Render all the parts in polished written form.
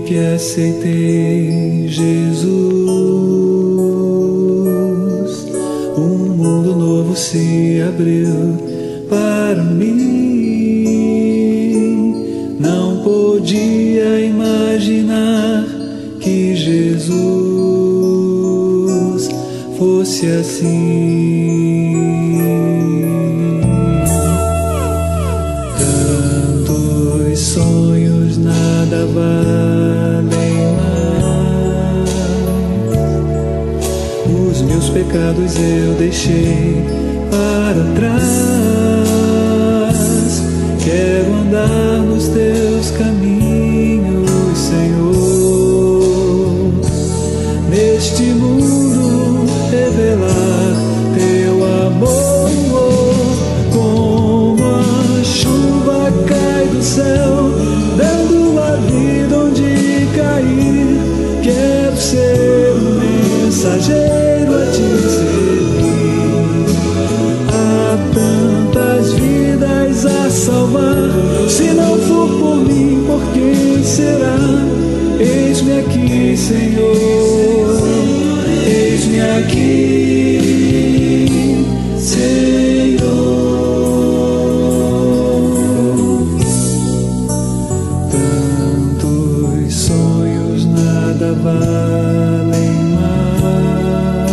que aceitei Jesus, um mundo novo se abriu para mim. Não podia imaginar que Jesus fosse assim. Tantos sonhos nada valem mais, os meus pecados eu deixei para trás. Quero andar nos teus caminhos, Senhor, neste mundo revelar teu amor. Como a chuva cai do céu, dando a vida onde cair. Quero ser um mensageiro a te servir. Há tantas vidas a salvar, se não for por mim, por quem será? Eis-me aqui, Senhor, eis-me aqui, Senhor. Tantos sonhos nada valem mais,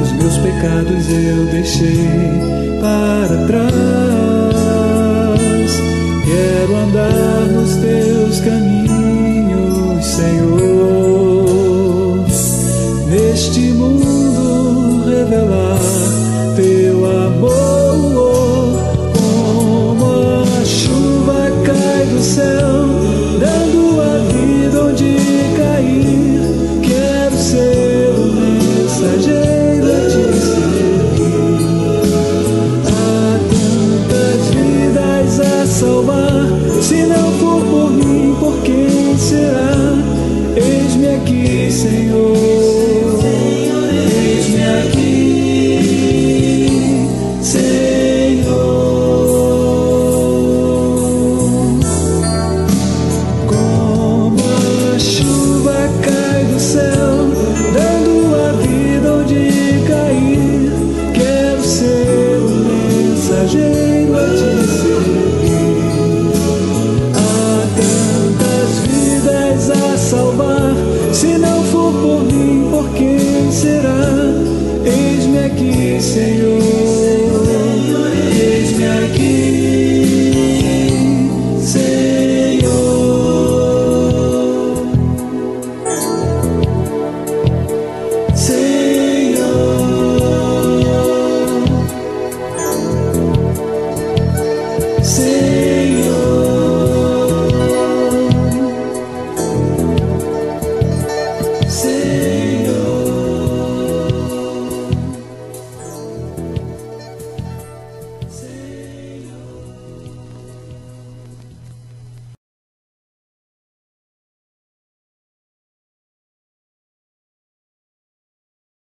os meus pecados eu deixei para trás. Quero andar nos teus caminhos, Senhor, neste mundo revelar teu amor. Como a chuva cai do céu, dando a vida onde cair. Quero ser um mensageiro a te servir. Há tantas vidas a salvar, se não for por mim, por quem será? Eis-me aqui, Senhor, eis-me aqui, Senhor. Como a chuva cai do céu, dando a vida onde cair. Quero ser um mensageiro a te servir. Há tantas vidas a salvar, se não for por mim, por quem será? Eis-me aqui, Senhor.